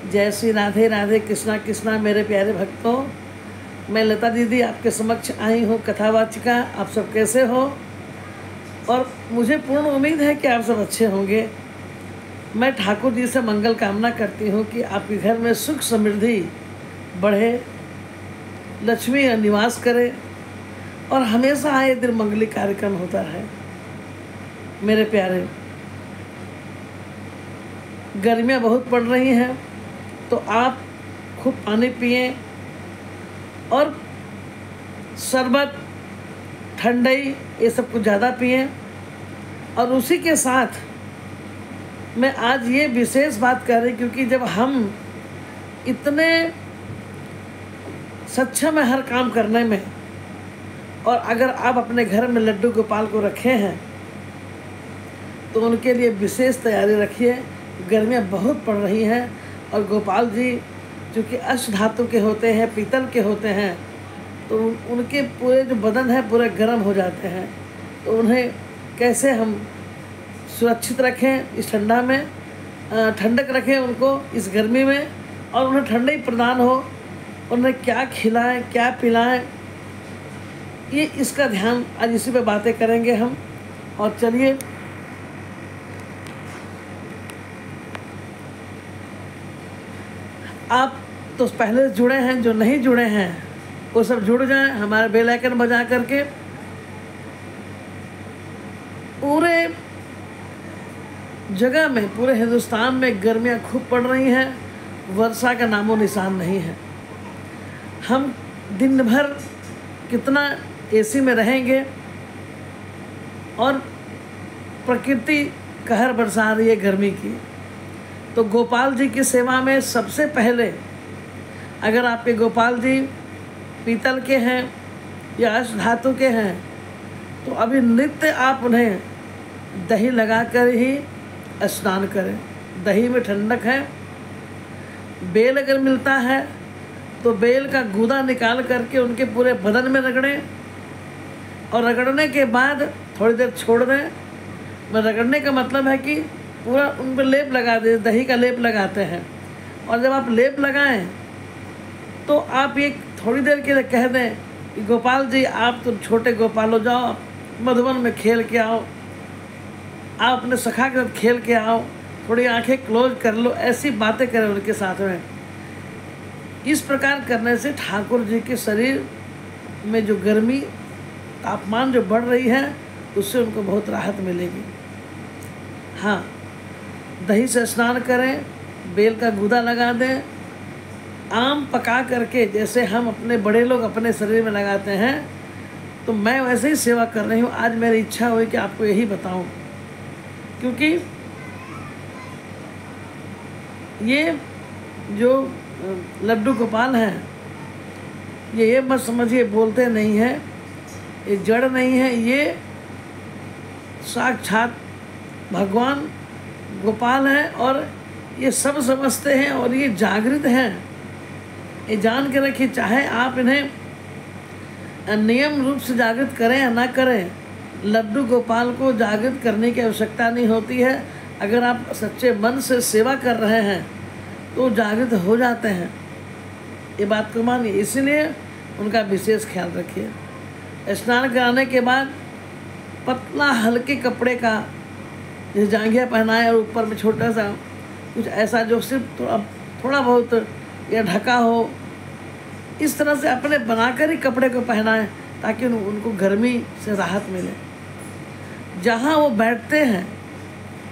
जय श्री राधे राधे, कृष्णा कृष्णा। मेरे प्यारे भक्तों, मैं लता दीदी आपके समक्ष आई हूँ कथावाचिका। आप सब कैसे हो? और मुझे पूर्ण उम्मीद है कि आप सब अच्छे होंगे। मैं ठाकुर जी से मंगल कामना करती हूँ कि आपके घर में सुख समृद्धि बढ़े, लक्ष्मी निवास करे और हमेशा आए दिन मंगली कार्यक्रम होता रहे। मेरे प्यारे, गर्मियाँ बहुत पड़ रही हैं, तो आप खूब पानी पिएं और शरबत, ठंडाई, ये सब कुछ ज़्यादा पिएं। और उसी के साथ मैं आज ये विशेष बात कर रही, क्योंकि जब हम इतने सक्षम है हर काम करने में, और अगर आप अपने घर में लड्डू गोपाल को रखे हैं तो उनके लिए विशेष तैयारी रखिए। गर्मियाँ बहुत पड़ रही हैं और गोपाल जी चूँकि अष्ट धातु के होते हैं, पीतल के होते हैं, तो उनके पूरे जो बदन है पूरे गर्म हो जाते हैं। तो उन्हें कैसे हम सुरक्षित रखें इस ठंडा में, ठंडक रखें उनको इस गर्मी में, और उन्हें ठंडाई प्रदान हो, उन्हें क्या खिलाएं, क्या पिलाएं, ये इसका ध्यान आज इसी पे बातें करेंगे हम। और चलिए, आप तो पहले जुड़े हैं, जो नहीं जुड़े हैं वो सब जुड़ जाएं हमारे बेल आइकन बजा करके। पूरे जगह में, पूरे हिंदुस्तान में गर्मियाँ खूब पड़ रही हैं, वर्षा का नामो निशान नहीं है। हम दिन भर कितना एसी में रहेंगे और प्रकृति कहर बरसा रही है गर्मी की। तो गोपाल जी की सेवा में सबसे पहले, अगर आपके गोपाल जी पीतल के हैं या अष्ट धातु के हैं, तो अभी नित्य आप उन्हें दही लगाकर ही स्नान करें। दही में ठंडक है। बेल अगर मिलता है तो बेल का गूदा निकाल करके उनके पूरे बदन में रगड़ें, और रगड़ने के बाद थोड़ी देर छोड़ दें। मैं रगड़ने का मतलब है कि पूरा उन पर लेप लगा दें, दही का लेप लगाते हैं। और जब आप लेप लगाएं तो आप ये थोड़ी देर के लिए कह दें कि गोपाल जी आप तो छोटे गोपाल हो, जाओ मधुबन में खेल के आओ, आप अपने सखा के साथ खेल के आओ, थोड़ी आंखें क्लोज कर लो, ऐसी बातें करें उनके साथ में। इस प्रकार करने से ठाकुर जी के शरीर में जो गर्मी, तापमान जो बढ़ रही है, उससे उनको बहुत राहत मिलेगी। हाँ, दही से स्नान करें, बेल का गूदा लगा दें, आम पका करके जैसे हम अपने बड़े लोग अपने शरीर में लगाते हैं, तो मैं वैसे ही सेवा कर रही हूँ। आज मेरी इच्छा हुई कि आपको यही बताऊँ, क्योंकि ये जो लड्डू गोपाल हैं, ये मत समझिए बोलते नहीं हैं, ये जड़ नहीं है, ये साक्षात भगवान गोपाल हैं और ये सब समझते हैं और ये जागृत हैं। ये जान के रखिए, चाहे आप इन्हें नियम रूप से जागृत करें या ना करें, लड्डू गोपाल को जागृत करने की आवश्यकता नहीं होती है। अगर आप सच्चे मन से सेवा कर रहे हैं तो जागृत हो जाते हैं। ये बात को मानिए, इसलिए उनका विशेष ख्याल रखिए। स्नान कराने के बाद पतला हल्के कपड़े का जैसे जांघिया पहनाए और ऊपर में छोटा सा कुछ ऐसा जो सिर्फ थोड़ा बहुत या ढका हो, इस तरह से अपने बनाकर ही कपड़े को पहनाएं, ताकि उनको गर्मी से राहत मिले। जहाँ वो बैठते हैं,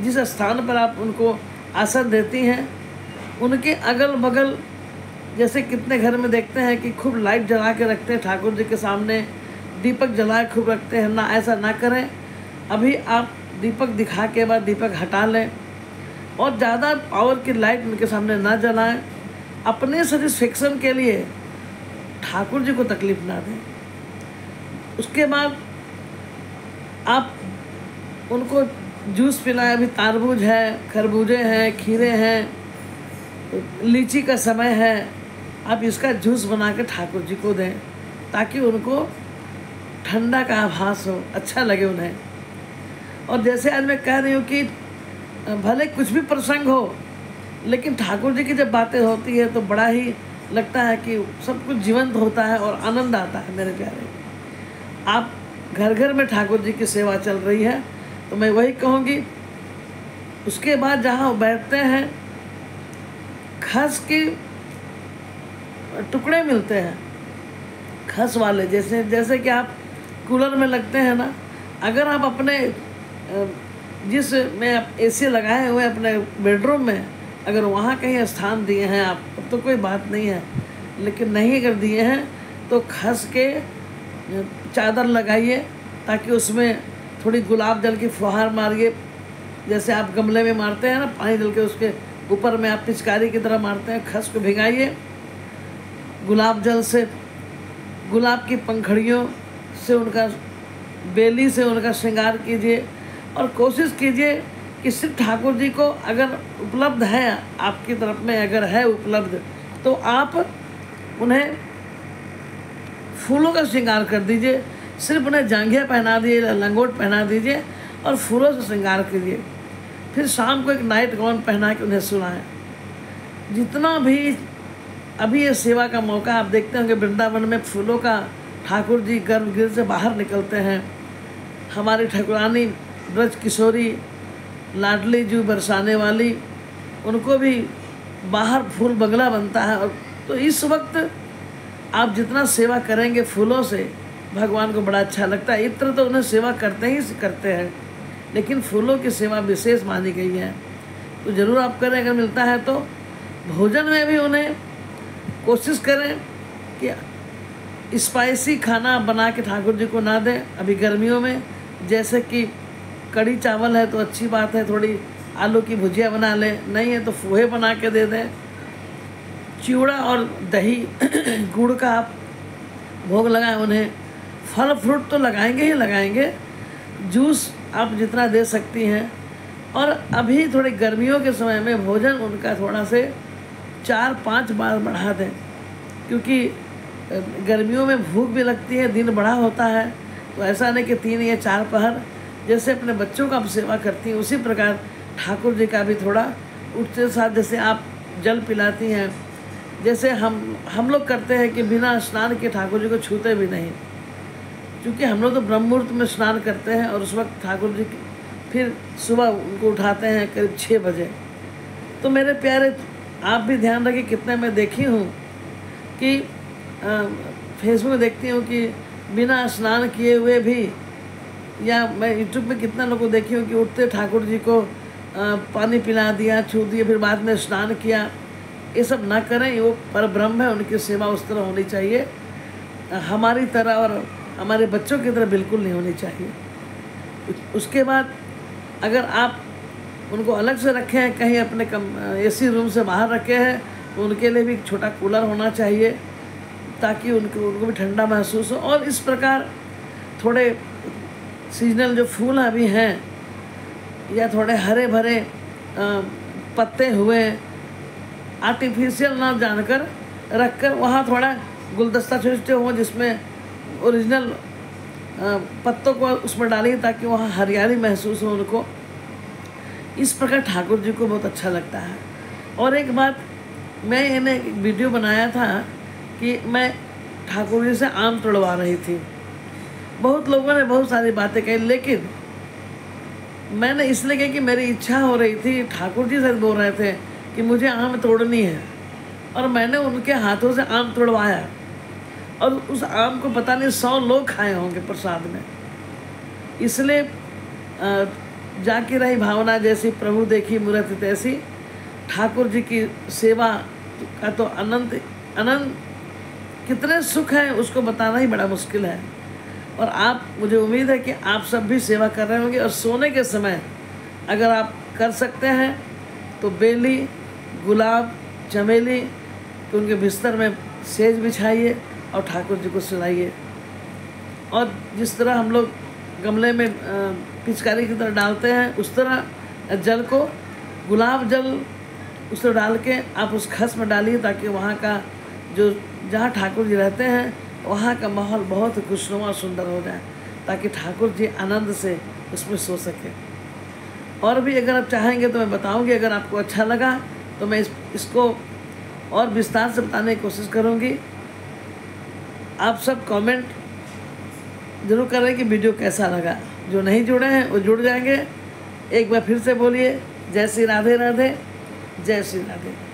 जिस स्थान पर आप उनको आसन देती हैं, उनके अगल बगल, जैसे कितने घर में देखते हैं कि खूब लाइट जला के रखते हैं ठाकुर जी के सामने, दीपक जला के खूब रखते हैं ना, ऐसा ना करें। अभी आप दीपक दिखा के बाद दीपक हटा लें और ज़्यादा पावर की लाइट उनके सामने ना जलाएं। अपने सेटिस्फेक्शन के लिए ठाकुर जी को तकलीफ ना दें। उसके बाद आप उनको जूस पिलाएं। अभी तारबूज है, खरबूजे हैं, खीरे हैं, लीची का समय है, आप इसका जूस बना के ठाकुर जी को दें, ताकि उनको ठंडा का आभास हो, अच्छा लगे उन्हें। और जैसे आज मैं कह रही हूँ कि भले कुछ भी प्रसंग हो, लेकिन ठाकुर जी की जब बातें होती है तो बड़ा ही लगता है कि सब कुछ जीवंत होता है और आनंद आता है। मेरे प्यारे, आप घर घर में ठाकुर जी की सेवा चल रही है, तो मैं वही कहूँगी। उसके बाद जहाँ वो बैठते हैं, खस के टुकड़े मिलते हैं, खस वाले, जैसे कि आप कूलर में लगते हैं ना। अगर आप अपने जिस में आप एसी लगाए हुए अपने बेडरूम में, अगर वहाँ कहीं स्थान दिए हैं आप, तो कोई बात नहीं है। लेकिन नहीं अगर दिए हैं तो खस के चादर लगाइए, ताकि उसमें थोड़ी गुलाब जल की फुहार मारिए। जैसे आप गमले में मारते हैं ना पानी डाल के, उसके ऊपर में आप पिचकारी की तरह मारते हैं। खस को भिगाइए गुलाब जल से, गुलाब की पंखड़ियों से, उनका बेली से उनका श्रृंगार कीजिए। और कोशिश कीजिए कि सिर्फ ठाकुर जी को अगर उपलब्ध है आपकी तरफ में, अगर है उपलब्ध, तो आप उन्हें फूलों का श्रृंगार कर दीजिए। सिर्फ उन्हें जांघिया पहना दीजिए, लंगोट पहना दीजिए और फूलों से श्रृंगार कीजिए। फिर शाम को एक नाइट गाउन पहना के उन्हें सुनाएं। जितना भी अभी ये सेवा का मौका, आप देखते होंगे वृंदावन में फूलों का, ठाकुर जी गर्भगृह से बाहर निकलते हैं। हमारी ठाकुरानी ब्रज किशोरी लाडली जू बरसाने वाली, उनको भी बाहर फूल बंगला बनता है। और तो इस वक्त आप जितना सेवा करेंगे फूलों से, भगवान को बड़ा अच्छा लगता है। इत्र तो उन्हें सेवा करते ही करते हैं, लेकिन फूलों की सेवा विशेष मानी गई है। तो ज़रूर आप करें, अगर मिलता है तो। भोजन में भी उन्हें कोशिश करें कि स्पाइसी खाना बना के ठाकुर जी को ना दें। अभी गर्मियों में जैसे कि कढ़ी चावल है तो अच्छी बात है, थोड़ी आलू की भुजिया बना लें, नहीं है तो पोहे बना के दे दें। चिवड़ा और दही गुड़ का आप भोग लगाएं उन्हें। फल फ्रूट तो लगाएंगे ही लगाएंगे, जूस आप जितना दे सकती हैं। और अभी थोड़ी गर्मियों के समय में भोजन उनका थोड़ा से 4-5 बार बढ़ा दें, क्योंकि गर्मियों में भूख भी लगती है, दिन बड़ा होता है। तो ऐसा नहीं कि 3 या 4 पहर, जैसे अपने बच्चों का आप सेवा करती हैं उसी प्रकार ठाकुर जी का भी थोड़ा उठते साथ, जैसे आप जल पिलाती हैं, जैसे हम लोग करते हैं कि बिना स्नान के ठाकुर जी को छूते भी नहीं। क्योंकि हम लोग तो ब्रह्म मुहूर्त में स्नान करते हैं और उस वक्त ठाकुर जी फिर सुबह उनको उठाते हैं करीब 6 बजे। तो मेरे प्यारे, आप भी ध्यान रखिए। कितने मैं देखी हूँ कि फेसबुक में देखती हूँ कि बिना स्नान किए हुए भी, या मैं यूट्यूब में कितना लोगों को देखी हूँ कि उठते ठाकुर जी को पानी पिला दिया, छू दिए, फिर बाद में स्नान किया। ये सब ना करें, वो परब्रह्म है, उनकी सेवा उस तरह होनी चाहिए, हमारी तरह और हमारे बच्चों की तरह बिल्कुल नहीं होनी चाहिए। उसके बाद अगर आप उनको अलग से रखे हैं, कहीं अपने एसी रूम से बाहर रखे हैं, तो उनके लिए भी एक छोटा कूलर होना चाहिए, ताकि उनको भी ठंडा महसूस हो। और इस प्रकार थोड़े सीजनल जो फूल अभी हैं, या थोड़े हरे भरे पत्ते हुए, आर्टिफिशियल ना जानकर रखकर वहाँ थोड़ा गुलदस्ता छोटे हों जिसमें ओरिजिनल पत्तों को उसमें डालिए, ताकि वहाँ हरियाली महसूस हो उनको। इस प्रकार ठाकुर जी को बहुत अच्छा लगता है। और एक बात, मैं इन्हें एक वीडियो बनाया था कि मैं ठाकुर जी से आम तोड़वा रही थी। बहुत लोगों ने बहुत सारी बातें कही, लेकिन मैंने इसलिए कही कि मेरी इच्छा हो रही थी। ठाकुर जी से बोल रहे थे कि मुझे आम तोड़नी है, और मैंने उनके हाथों से आम तोड़वाया, और उस आम को पता नहीं 100 लोग खाए होंगे प्रसाद में। इसलिए जाकी रही भावना जैसी, प्रभु देखी मूर्ति तैसी। ठाकुर जी की सेवा का तो अनंत अनंत कितने सुख हैं, उसको बताना ही बड़ा मुश्किल है। और आप, मुझे उम्मीद है कि आप सब भी सेवा कर रहे होंगे। और सोने के समय अगर आप कर सकते हैं तो बेली, गुलाब, चमेली तो उनके बिस्तर में सेज बिछाइए और ठाकुर जी को सुनाइए। और जिस तरह हम लोग गमले में पिचकारी की तरह डालते हैं, उस तरह जल को, गुलाब जल उस तरह डाल के आप उस खस में डालिए, ताकि वहाँ का जो जहाँ ठाकुर जी रहते हैं वहाँ का माहौल बहुत खुशनुमा सुंदर हो जाए, ताकि ठाकुर जी आनंद से उसमें सो सके। और भी अगर आप चाहेंगे तो मैं बताऊंगी। अगर आपको अच्छा लगा तो मैं इसको और विस्तार से बताने की कोशिश करूँगी। आप सब कमेंट जरूर करें कि वीडियो कैसा लगा। जो नहीं जुड़े हैं वो जुड़ जाएंगे। एक बार फिर से बोलिए, जय श्री राधे राधे, जय श्री राधे।